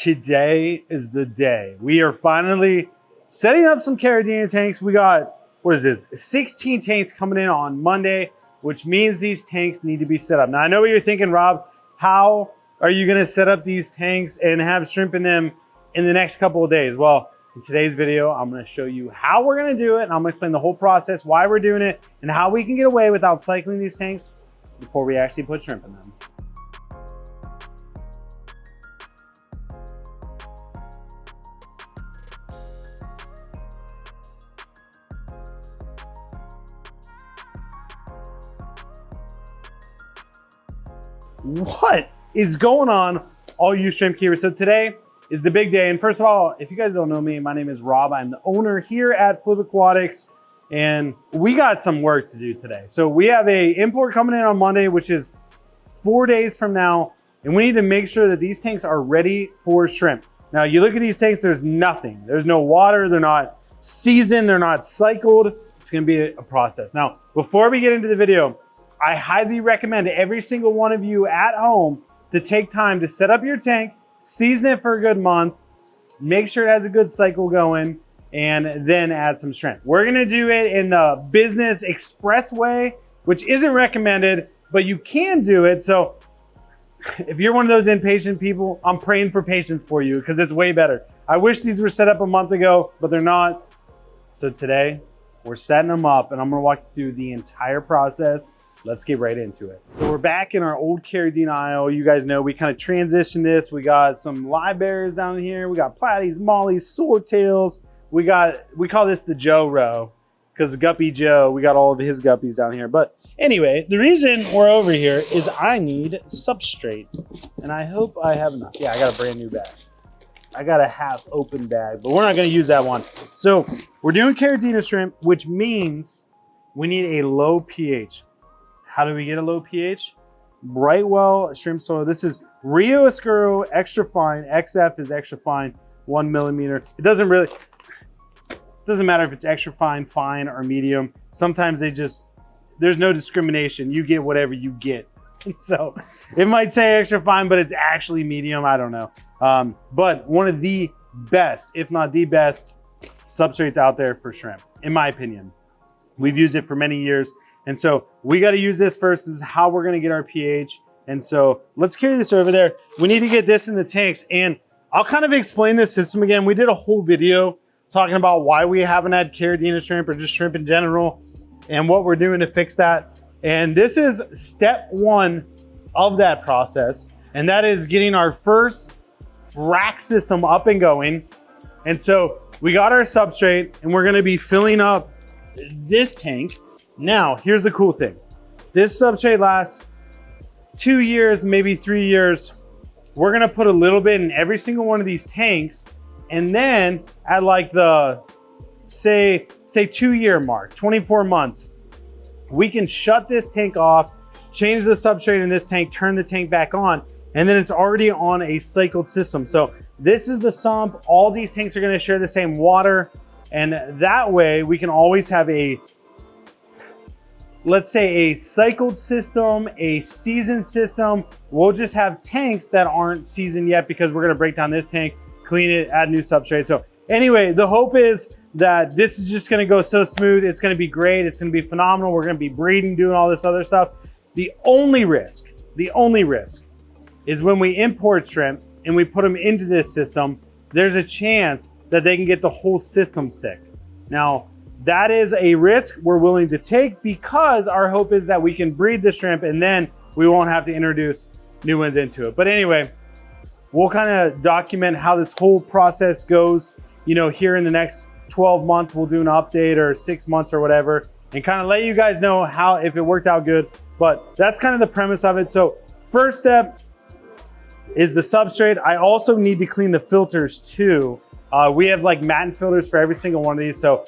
Today is the day. We are finally setting up some Caridina tanks. We got, what is this, 16 tanks coming in on Monday, which means these tanks need to be set up. Now, I know what you're thinking, Rob, how are you gonna set up these tanks and have shrimp in them in the next couple of days? Well, in today's video, I'm gonna show you how we're gonna do it, and I'm gonna explain the whole process, why we're doing it, and how we can get away without cycling these tanks before we actually put shrimp in them. What is going on, all you shrimp keepers? So today is the big day. And first of all, if you guys don't know me, my name is Rob. I'm the owner here at Flipaquatics, and we got some work to do today. So we have a import coming in on Monday, which is 4 days from now. And we need to make sure that these tanks are ready for shrimp. Now you look at these tanks, there's nothing. There's no water, they're not seasoned, they're not cycled. It's gonna be a process. Now, before we get into the video, I highly recommend every single one of you at home to take time to set up your tank, season it for a good month, make sure it has a good cycle going, and then add some shrimp. We're gonna do it in the business express way, which isn't recommended, but you can do it. So if you're one of those impatient people, I'm praying for patience for you because it's way better. I wish these were set up a month ago, but they're not. So today, we're setting them up, and I'm gonna walk you through the entire process. Let's get right into it. So we're back in our old Caridina aisle. You guys know we kind of transitioned this. We got some live bears down here. We got platies, mollies, swordtails. We call this the Joe row because Guppy Joe, we got all of his guppies down here. But anyway, the reason we're over here is I need substrate. And I hope I have enough. Yeah, I got a brand new bag. I got a half open bag, but we're not gonna use that one. So we're doing Caridina shrimp, which means we need a low pH. How do we get a low pH? Brightwell shrimp soil. This is Rio Oscuro extra fine. XF is extra fine, 1 millimeter. It doesn't matter if it's extra fine, fine, or medium. Sometimes there's no discrimination. You get whatever you get. And so it might say extra fine, but it's actually medium. I don't know. But one of the best, if not the best, substrates out there for shrimp, in my opinion. We've used it for many years. And so we got to use this first. This is how we're going to get our pH. And so let's carry this over there. We need to get this in the tanks. And I'll kind of explain this system again. We did a whole video talking about why we haven't had Caridina shrimp or just shrimp in general and what we're doing to fix that. And this is step one of that process. And that is getting our first rack system up and going. And so we got our substrate and we're going to be filling up this tank. Now, here's the cool thing. This substrate lasts 2 years, maybe 3 years. We're gonna put a little bit in every single one of these tanks. And then at like the, say 2 year mark, 24 months, we can shut this tank off, change the substrate in this tank, turn the tank back on, and then it's already on a cycled system. So this is the sump. All these tanks are gonna share the same water. And that way we can always have let's say a cycled system, a seasoned system. We'll just have tanks that aren't seasoned yet because we're gonna break down this tank, clean it, add new substrate. So anyway, the hope is that this is just gonna go so smooth. It's gonna be great. It's gonna be phenomenal. We're gonna be breeding, doing all this other stuff. The only risk is when we import shrimp and we put them into this system, there's a chance that they can get the whole system sick. Now, that is a risk we're willing to take because our hope is that we can breed the shrimp and then we won't have to introduce new ones into it. But anyway, we'll kind of document how this whole process goes, you know, here in the next 12 months. We'll do an update, or 6 months or whatever, and kind of let you guys know how, if it worked out good. But that's kind of the premise of it. So first step is the substrate. I also need to clean the filters too. We have like matin filters for every single one of these. So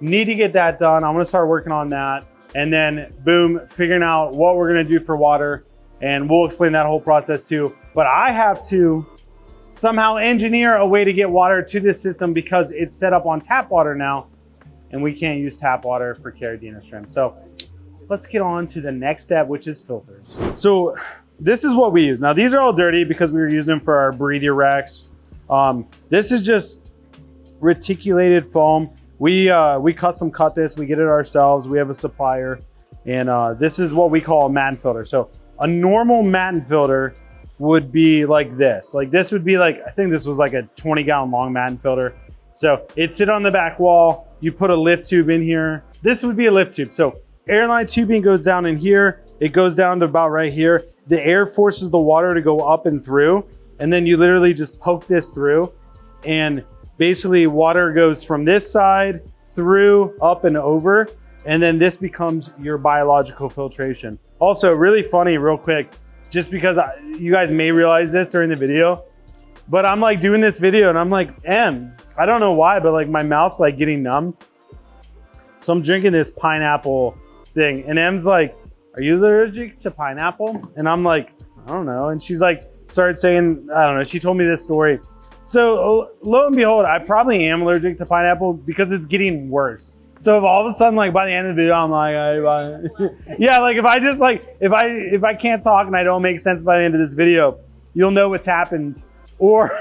need to get that done. I'm gonna start working on that. And then boom, figuring out what we're gonna do for water. And we'll explain that whole process too. But I have to somehow engineer a way to get water to this system because it's set up on tap water now. And we can't use tap water for Caridina shrimp. So let's get on to the next step, which is filters. So this is what we use. Now these are all dirty because we were using them for our breeder racks. This is just reticulated foam. We custom cut this, we get it ourselves. We have a supplier, and this is what we call a Mann filter. So a normal Mann filter would be like this. Like this would be like, I think this was like a 20-gallon long Mann filter. So it'd sit on the back wall. You put a lift tube in here. This would be a lift tube. So airline tubing goes down in here. It goes down to about right here. The air forces the water to go up and through. And then you literally just poke this through, and basically water goes from this side through, up and over. And then this becomes your biological filtration. Also really funny, real quick, just because you guys may realize this during the video, but I'm like doing this video and I'm like, I don't know why, but like my mouth's like getting numb. So I'm drinking this pineapple thing, and Em's like, are you allergic to pineapple? And I'm like, I don't know. And she's like, started saying, I don't know, she told me this story. So lo and behold, I probably am allergic to pineapple because it's getting worse. So if all of a sudden, like by the end of the video, I'm like, yeah, like if I just like, if I can't talk and I don't make sense by the end of this video, you'll know what's happened. Or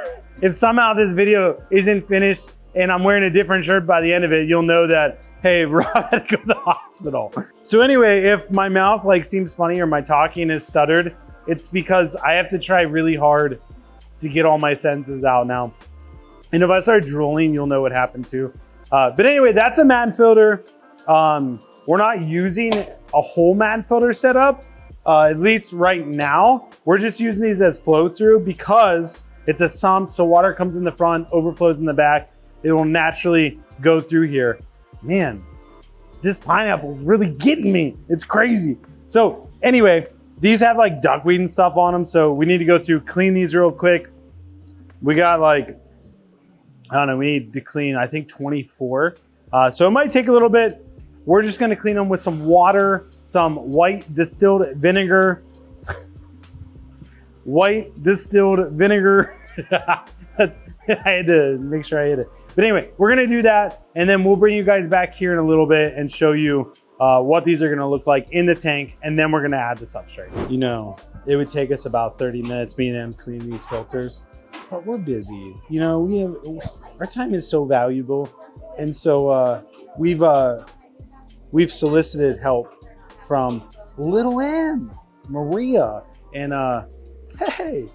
if somehow this video isn't finished and I'm wearing a different shirt by the end of it, you'll know that, hey, Rob had to go to the hospital. So anyway, if my mouth like seems funny or my talking is stuttered, it's because I have to try really hard to get all my sentences out now. And if I start drooling, you'll know what happened too. But anyway, that's a Mann filter. We're not using a whole Mann filter setup, at least right now. We're just using these as flow through because it's a sump, so water comes in the front, overflows in the back. It will naturally go through here. Man, this pineapple is really getting me. It's crazy. So anyway, these have like duckweed and stuff on them, so we need to go through, clean these real quick. We got like, I don't know, we need to clean, I think 24. So it might take a little bit. We're just gonna clean them with some water, some white distilled vinegar. White distilled vinegar. I had to make sure I hit it. But anyway, we're gonna do that, and then we'll bring you guys back here in a little bit and show you what these are gonna look like in the tank, and then we're gonna add the substrate. You know, it would take us about 30 minutes, me and them, cleaning these filters, but we're busy. You know, our time is so valuable, and so we've solicited help from little M, Maria, and hey,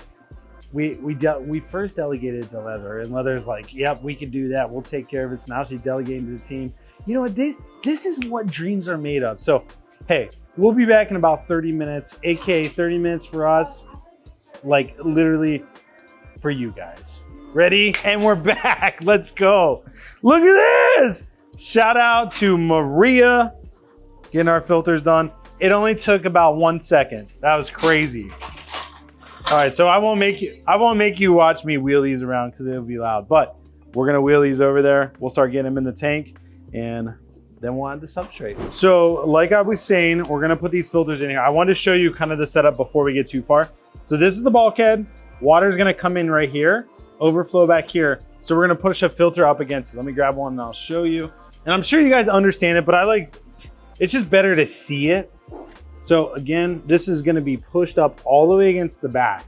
we first delegated to Leather, and Leather's like, yep, we can do that. We'll take care of it. So now she's delegating to the team. You know what? This is what dreams are made of. So, hey, we'll be back in about 30 minutes, aka 30 minutes for us, like literally for you guys. Ready? And we're back. Let's go. Look at this. Shout out to Maria getting our filters done. It only took about 1 second. That was crazy. All right, so I won't make you watch me wheel these around because it'll be loud, but we're gonna wheel these over there. We'll start getting them in the tank, and then we'll add the substrate. So like I was saying, we're gonna put these filters in here. I wanted to show you kind of the setup before we get too far. So this is the bulkhead. Water's gonna come in right here, overflow back here. So we're gonna push a filter up against it. Let me grab one and I'll show you. And I'm sure you guys understand it, but it's just better to see it. So again, this is gonna be pushed up all the way against the back.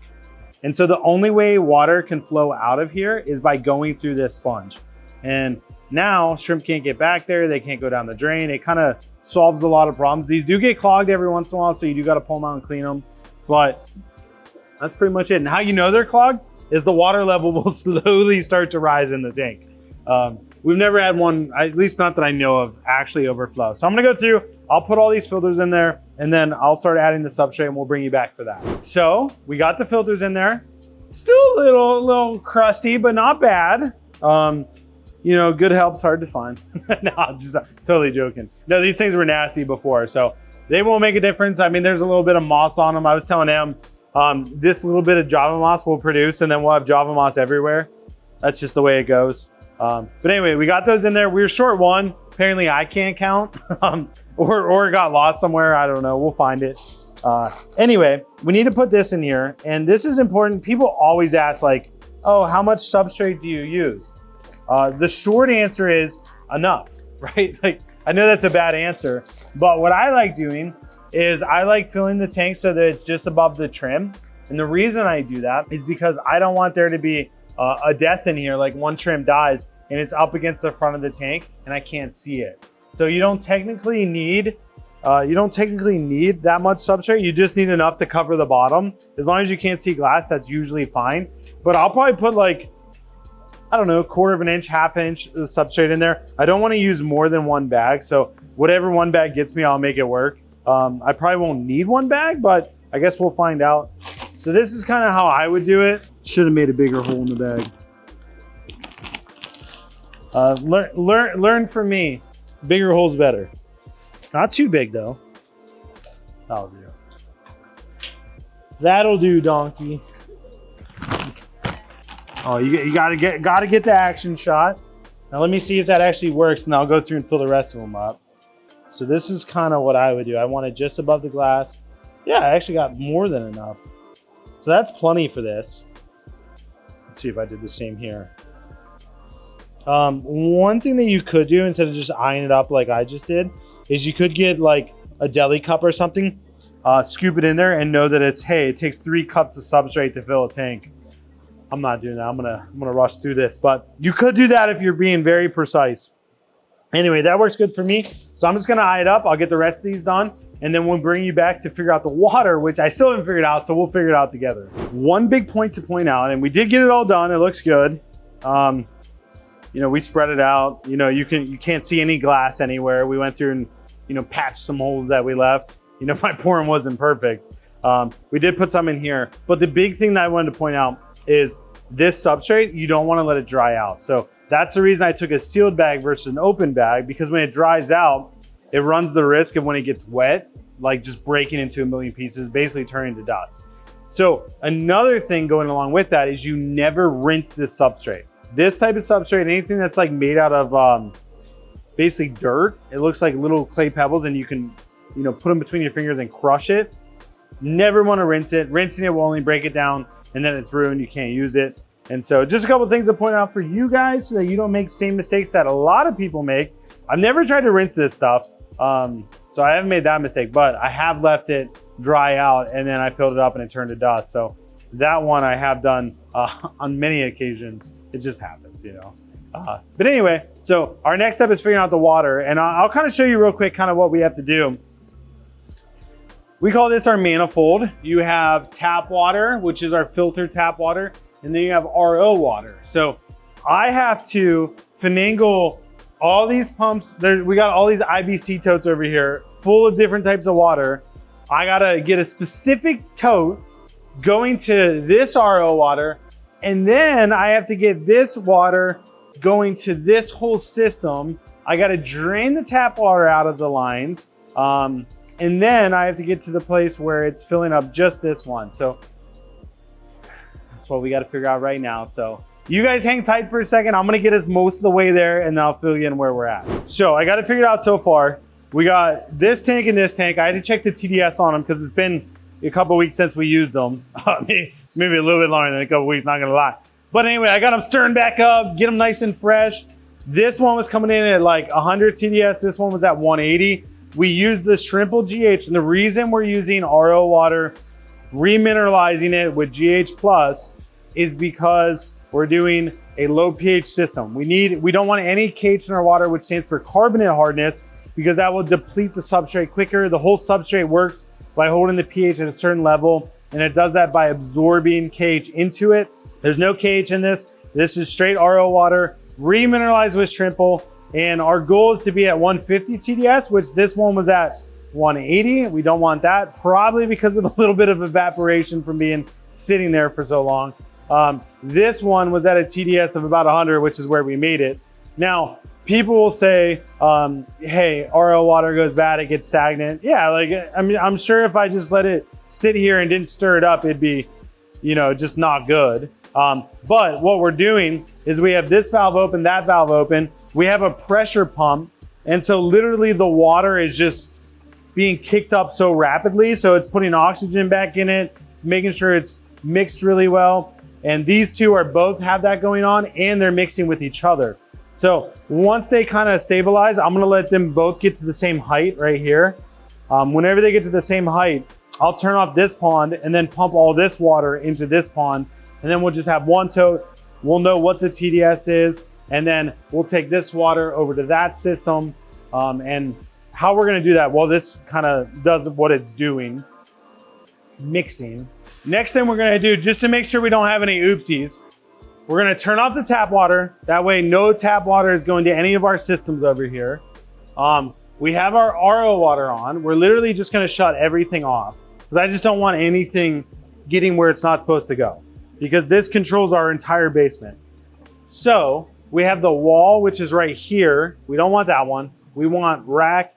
And so the only way water can flow out of here is by going through this sponge. And now shrimp can't get back there, they can't go down the drain. It kind of solves a lot of problems. These do get clogged every once in a while, so you do gotta pull them out and clean them. But that's pretty much it. And how you know they're clogged is the water level will slowly start to rise in the tank. We've never had one, at least not that I know of, actually overflow. So I'm gonna go through, I'll put all these filters in there, and then I'll start adding the substrate and we'll bring you back for that. So we got the filters in there. Still a little crusty, but not bad. You know, good help's hard to find. No, I'm just totally joking. No, these things were nasty before, so they won't make a difference. I mean, there's a little bit of moss on them. I was telling him, this little bit of Java moss will produce, and then we'll have Java moss everywhere. That's just the way it goes. But anyway, we got those in there. We were short one. Apparently I can't count. Or it got lost somewhere. I don't know. We'll find it. Anyway, we need to put this in here. And this is important. People always ask like, oh, how much substrate do you use? The short answer is enough, right? Like, I know that's a bad answer, but what I like doing is I like filling the tank so that it's just above the trim. And the reason I do that is because I don't want there to be a death in here, like one shrimp dies and it's up against the front of the tank and I can't see it. So you don't technically need that much substrate. You just need enough to cover the bottom. As long as you can't see glass, that's usually fine. But I'll probably put like, I don't know, 1/4 inch, 1/2 inch substrate in there. I don't want to use more than one bag. So whatever one bag gets me, I'll make it work. I probably won't need one bag, but I guess we'll find out. So this is kind of how I would do it. Should have made a bigger hole in the bag. Learn from me. Bigger hole's better. Not too big though. That'll do. That'll do, donkey. Oh, you gotta get the action shot. Now let me see if that actually works, and I'll go through and fill the rest of them up. So this is kind of what I would do. I want it just above the glass. Yeah, I actually got more than enough. So that's plenty for this. Let's see if I did the same here. One thing that you could do instead of just eyeing it up like I just did is you could get like a deli cup or something, scoop it in there and know that it's, hey, it takes 3 cups of substrate to fill a tank. I'm not doing that. I'm gonna rush through this, but you could do that if you're being very precise. Anyway, that works good for me. So I'm just gonna eye it up. I'll get the rest of these done, and then we'll bring you back to figure out the water, which I still haven't figured out, so we'll figure it out together. One big point to point out, and we did get it all done. It looks good. You know, we spread it out. You know, you can't see any glass anywhere. We went through and, you know, patched some holes that we left. You know, my pouring wasn't perfect. We did put some in here, but the big thing that I wanted to point out is this substrate, you don't want to let it dry out. So that's the reason I took a sealed bag versus an open bag, because when it dries out, it runs the risk of when it gets wet, like just breaking into a million pieces, basically turning to dust. So another thing going along with that is you never rinse this substrate. This type of substrate, anything that's like made out of basically dirt, it looks like little clay pebbles and you can, you know, put them between your fingers and crush it. Never want to rinse it. Rinsing it will only break it down and then it's ruined, you can't use it. And so just a couple of things to point out for you guys so that you don't make the same mistakes that a lot of people make. I've never tried to rinse this stuff, so I haven't made that mistake, but I have left it dry out and then I filled it up and it turned to dust. So that one I have done on many occasions. It just happens, you know. But anyway, so our next step is figuring out the water, and I'll kind of show you real quick kind of what we have to do. We call this our manifold. You have tap water, which is our filtered tap water, and then you have RO water. So I have to finagle all these pumps. We got all these IBC totes over here full of different types of water. I gotta get a specific tote going to this RO water, and then I have to get this water going to this whole system. I gotta drain the tap water out of the lines. And then I have to get to the place where it's filling up just this one. So that's what we got to figure out right now. So you guys hang tight for a second. I'm going to get us most of the way there and then I'll fill you in where we're at. So I got it figured out so far. We got this tank and this tank. I had to check the TDS on them because it's been a couple of weeks since we used them. Maybe a little bit longer than a couple of weeks, not going to lie. But anyway, I got them stirring back up, get them nice and fresh. This one was coming in at like 100 TDS. This one was at 180. We use the Shrimple GH, and the reason we're using RO water, remineralizing it with GH Plus, is because we're doing a low pH system. We don't want any KH in our water, which stands for carbonate hardness, because that will deplete the substrate quicker. The whole substrate works by holding the pH at a certain level, and it does that by absorbing KH into it. There's no KH in this. This is straight RO water, remineralized with Shrimple. And our goal is to be at 150 TDS, which this one was at 180. We don't want that, probably because of a little bit of evaporation from being sitting there for so long. This one was at a TDS of about 100, which is where we made it. Now, people will say, hey, RO water goes bad, it gets stagnant. Yeah, like, I mean, I'm sure if I just let it sit here and didn't stir it up, it'd be, you know, just not good. But what we're doing is we have this valve open, that valve open. We have a pressure pump. And so literally the water is just being kicked up so rapidly. So it's putting oxygen back in it. It's making sure it's mixed really well. And these two are both have that going on and they're mixing with each other. So once they kind of stabilize, I'm gonna let them both get to the same height right here. Whenever they get to the same height, I'll turn off this pond and then pump all this water into this pond. And then we'll just have one tote we'll know what the TDS is, and then we'll take this water over to that system. And how we're gonna do that, well, this kind of does what it's doing, mixing. Next thing we're gonna do, just to make sure we don't have any oopsies, we're gonna turn off the tap water. That way no tap water is going to any of our systems over here. We have our RO water on. We're literally just gonna shut everything off because I just don't want anything getting where it's not supposed to go, because this controls our entire basement. So we have the wall, which is right here. We don't want that one. We want rack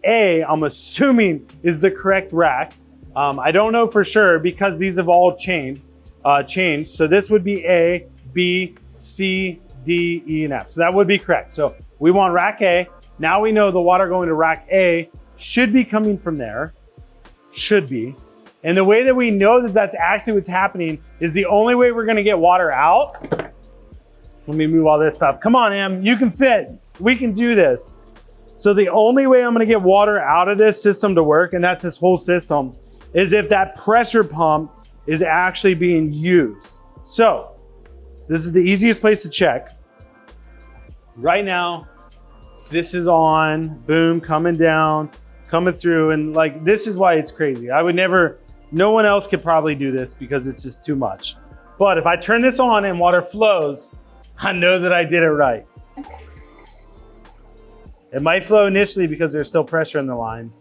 A, I'm assuming is the correct rack. I don't know for sure because these have all changed. So this would be A, B, C, D, E, and F. So that would be correct. So we want rack A. Now we know the water going to rack A should be coming from there. Should be. And the way that we know that that's actually what's happening is the only way we're gonna get water out. Let me move all this stuff. Come on, Em, you can fit. We can do this. So the only way I'm gonna get water out of this system to work, and that's this whole system, is if that pressure pump is actually being used. So this is the easiest place to check. Right now, this is on, boom, coming down, coming through, and like, this is why it's crazy. I would never, no one else could probably do this because it's just too much. But if I turn this on and water flows, I know that I did it right. It might flow initially because there's still pressure in the line.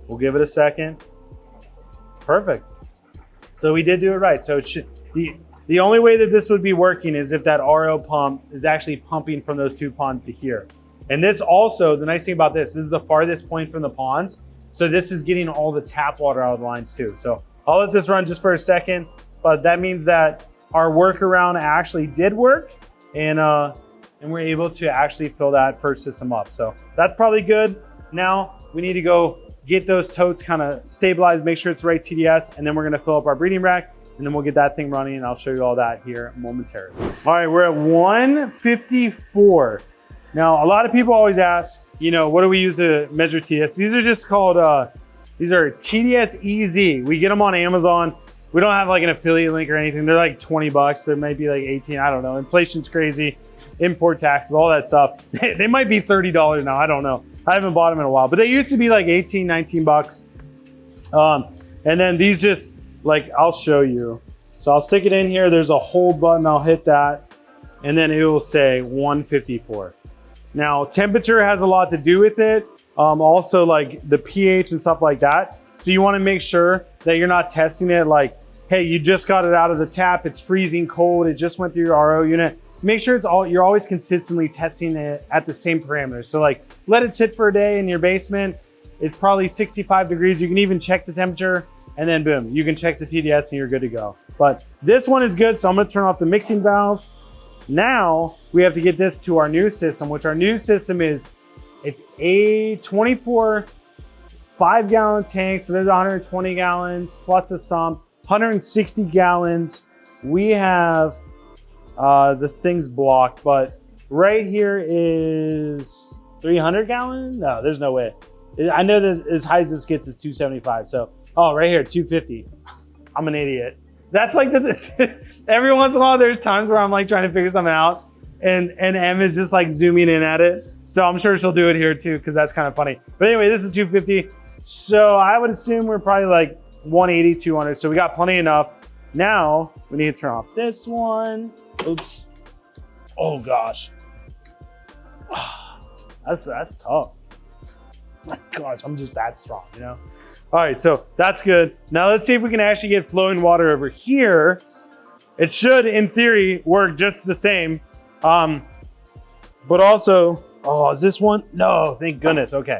We'll give it a second. Perfect. So we did do it right. So it should, the only way that this would be working is if that RO pump is actually pumping from those two ponds to here. And this also, the nice thing about this is the farthest point from the ponds. So this is getting all the tap water out of the lines too. So I'll let this run just for a second, but that means that our workaround actually did work, and we're able to actually fill that first system up. So that's probably good. Now we need to go get those totes kind of stabilized, make sure it's the right TDS, and then we're gonna fill up our breeding rack, and then we'll get that thing running, and I'll show you all that here momentarily. All right, we're at 154. Now, a lot of people always ask, you know, what do we use to measure TDS? These are just called, these are TDS EZ. We get them on Amazon. We don't have like an affiliate link or anything. They're like 20 bucks. There might be like 18, I don't know. Inflation's crazy, import taxes, all that stuff. They might be $30 now, I don't know. I haven't bought them in a while, but they used to be like 18, 19 bucks. And then these just, like, I'll show you. So I'll stick it in here. There's a hold button. I'll hit that. And then it will say 154. Now, temperature has a lot to do with it. Also, like the pH and stuff like that. So you want to make sure that you're not testing it like, hey, you just got it out of the tap. It's freezing cold. It just went through your RO unit. Make sure you're always consistently testing it at the same parameters. So like, let it sit for a day in your basement. It's probably 65 degrees. You can even check the temperature, and then boom, you can check the TDS and you're good to go. But this one is good, so I'm gonna turn off the mixing valve. Now we have to get this to our new system, which our new system is, it's a 24 5-gallon tank. So there's 120 gallons plus a sump, 160 gallons. We have the thing's blocked, but right here is 300 gallon. No, there's no way. I know that as high as this gets is 275. So, oh, right here, 250. I'm an idiot. That's like every once in a while, there's times where I'm like trying to figure something out, and Em is just like zooming in at it. So I'm sure she'll do it here too, because that's kind of funny. But anyway, this is 250. So I would assume we're probably like 180, 200. So we got plenty enough. Now we need to turn off this one. Oops. Oh gosh. That's tough. My gosh, I'm just that strong, you know? All right, so that's good. Now let's see if we can actually get flowing water over here. It should, in theory, work just the same. But also, oh, is this one? No, thank goodness, okay.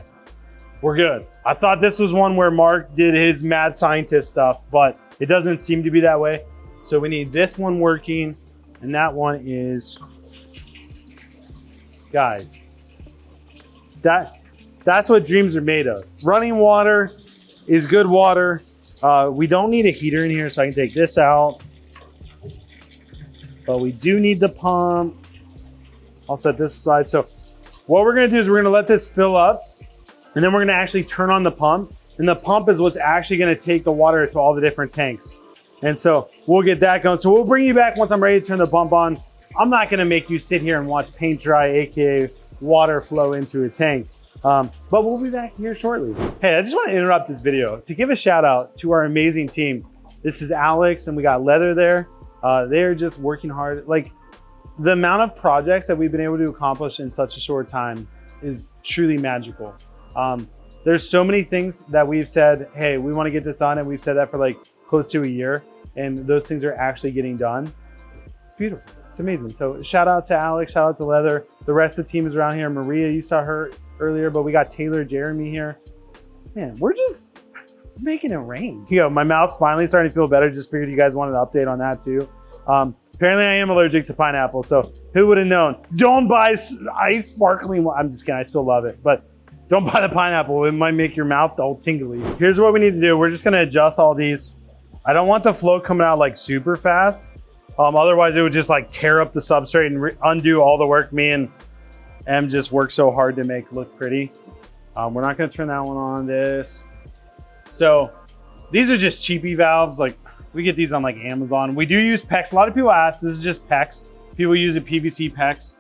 We're good. I thought this was one where Mark did his mad scientist stuff, but it doesn't seem to be that way. So we need this one working, and that one is, guys, that's what dreams are made of. Running water is good water. We don't need a heater in here, so I can take this out. But we do need the pump. I'll set this aside. So what we're gonna do is we're gonna let this fill up, and then we're gonna actually turn on the pump. And the pump is what's actually gonna take the water to all the different tanks. And so we'll get that going. So we'll bring you back once I'm ready to turn the pump on. I'm not gonna make you sit here and watch paint dry, AKA water flow into a tank. But we'll be back here shortly. Hey, I just want to interrupt this video to give a shout out to our amazing team. This is Alex and we got Leather there. They're just working hard. Like the amount of projects that we've been able to accomplish in such a short time is truly magical. There's so many things that we've said, hey, we want to get this done. And we've said that for like close to a year. And those things are actually getting done. It's beautiful. It's amazing. So shout out to Alex, shout out to Leather. The rest of the team is around here. Maria, you saw her earlier, but we got Taylor, Jeremy here. Man, we're just making it rain. You know, my mouth's finally starting to feel better. Just figured you guys wanted an update on that too. Apparently I am allergic to pineapple, so who would have known? Don't buy ice sparkling water. I'm just kidding, I still love it, but don't buy the pineapple. It might make your mouth all tingly. Here's what we need to do. We're just gonna adjust all these. I don't want the flow coming out like super fast. Otherwise it would just like tear up the substrate and undo all the work me and Em just worked so hard to make look pretty. We're not gonna turn that one on this. So these are just cheapy valves. Like we get these on like Amazon. We do use PEX. A lot of people ask, this is just PEX. People use a PVC PEX.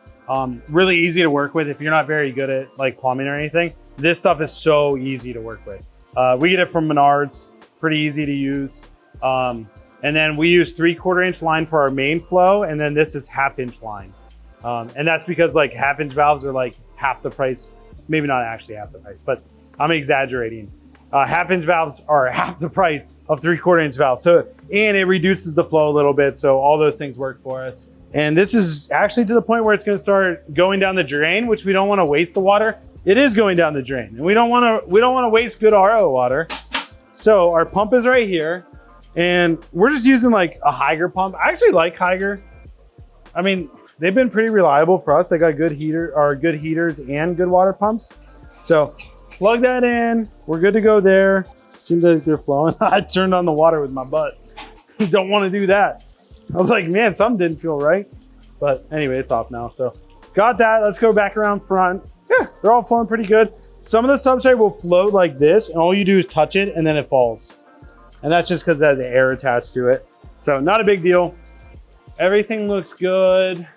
Really easy to work with if you're not very good at like plumbing or anything. This stuff is so easy to work with. We get it from Menards, pretty easy to use. And then we use 3/4 inch line for our main flow. And then this is 1/2 inch line. And that's because like 1/2 inch valves are like half the price, maybe not actually half the price, but I'm exaggerating. 1/2 inch valves are half the price of 3/4 inch valves. So, and it reduces the flow a little bit. So all those things work for us. And this is actually to the point where it's going to start going down the drain, which we don't want to waste the water. It is going down the drain and we don't want to waste good RO water. So our pump is right here and we're just using like a Hygger pump. I actually like Hygger. I mean, they've been pretty reliable for us. They got good heaters and good water pumps. So plug that in. We're good to go there. Seems like they're flowing. I turned on the water with my butt. Don't want to do that. I was like, man, something didn't feel right. But anyway, it's off now. So got that. Let's go back around front. Yeah, they're all flowing pretty good. Some of the substrate will float like this and all you do is touch it and then it falls. And that's just because it has air attached to it. So not a big deal. Everything looks good.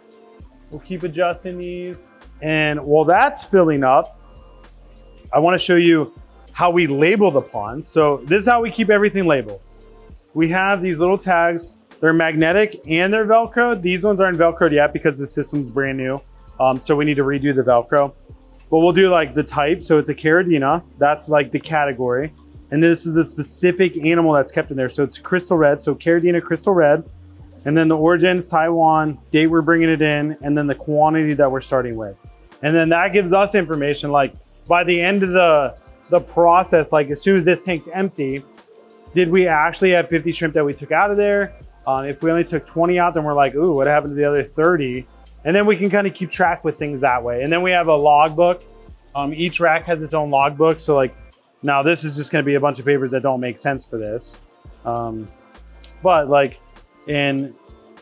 We'll keep adjusting these. And while that's filling up, I want to show you how we label the ponds. So this is how we keep everything labeled. We have these little tags. They're magnetic and they're Velcro. These ones aren't Velcroed yet because the system's brand new. So we need to redo the Velcro. But we'll do like the type. So it's a Caridina. That's like the category. And this is the specific animal that's kept in there. So it's crystal red. So Caridina crystal red. And then the origin is Taiwan, date we're bringing it in, and then the quantity that we're starting with. And then that gives us information like by the end of the process, like as soon as this tank's empty, did we actually have 50 shrimp that we took out of there? If we only took 20 out, then we're like, ooh, what happened to the other 30? And then we can kind of keep track with things that way. And then we have a logbook. Each rack has its own logbook. So like, now this is just gonna be a bunch of papers that don't make sense for this. But like in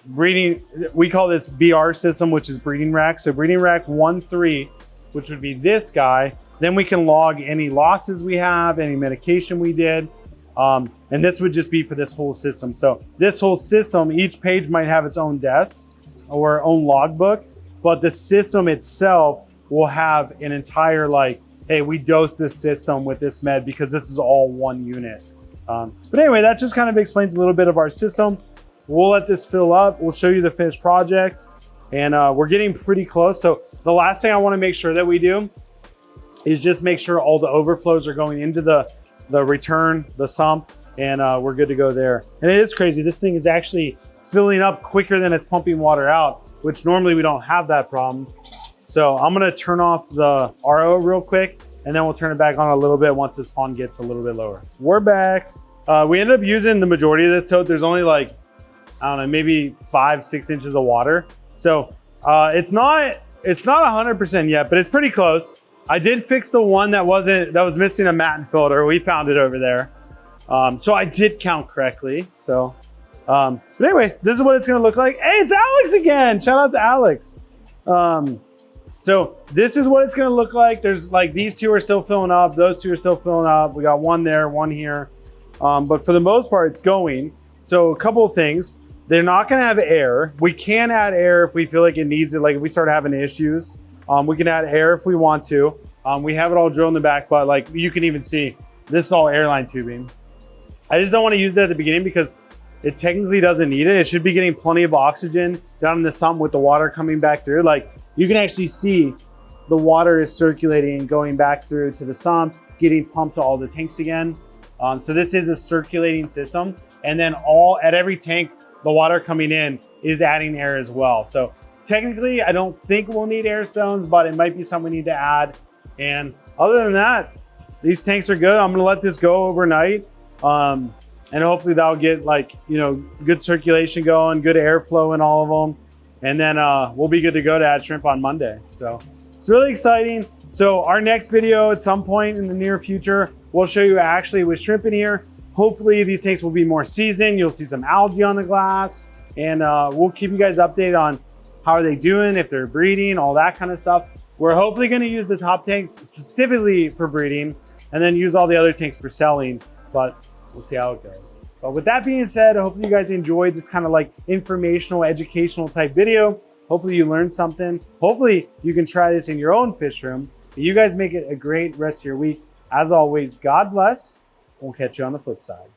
breeding, we call this BR system, which is breeding rack. So breeding rack 1-3, which would be this guy. Then we can log any losses we have, any medication we did. And this would just be for this whole system. So this whole system, each page might have its own desk or own logbook, but the system itself will have an entire like, hey, we dosed this system with this med because this is all one unit. But anyway, that just kind of explains a little bit of our system. We'll let this fill up. We'll show you the finished project and we're getting pretty close. So the last thing I want to make sure that we do is just make sure all the overflows are going into the return, the sump, and we're good to go there. And it is crazy. This thing is actually filling up quicker than it's pumping water out, which normally we don't have that problem. So I'm gonna turn off the RO real quick and then we'll turn it back on a little bit once this pond gets a little bit lower. We're back. We ended up using the majority of this tote. There's only like, I don't know, maybe 5-6 inches of water. So it's not 100% yet, but it's pretty close. I did fix the one that was missing a matin filter. We found it over there. So I did count correctly. So, but anyway, this is what it's gonna look like. Hey, it's Alex again. Shout out to Alex. So this is what it's gonna look like. There's like, these two are still filling up. Those two are still filling up. We got one there, one here. But for the most part, it's going. So a couple of things. They're not gonna have air. We can add air if we feel like it needs it. Like if we start having issues, we can add air if we want to. We have it all drilled in the back, but like you can even see, this is all airline tubing. I just don't wanna use it at the beginning because it technically doesn't need it. It should be getting plenty of oxygen down in the sump with the water coming back through. Like you can actually see the water is circulating and going back through to the sump, getting pumped to all the tanks again. So this is a circulating system. And then at every tank, the water coming in is adding air as well. So technically, I don't think we'll need air stones, but it might be something we need to add. And other than that, these tanks are good. I'm gonna let this go overnight. And hopefully that'll get like, you know, good circulation going, good airflow in all of them. And then we'll be good to go to add shrimp on Monday. So it's really exciting. So our next video at some point in the near future, we'll show you actually with shrimp in here. Hopefully these tanks will be more seasoned. You'll see some algae on the glass, and we'll keep you guys updated on how are they doing, if they're breeding, all that kind of stuff. We're hopefully gonna use the top tanks specifically for breeding and then use all the other tanks for selling, but we'll see how it goes. But with that being said, hopefully you guys enjoyed this kind of like informational, educational type video. Hopefully you learned something. Hopefully you can try this in your own fish room. You guys make it a great rest of your week. As always, God bless. We'll catch you on the flip side.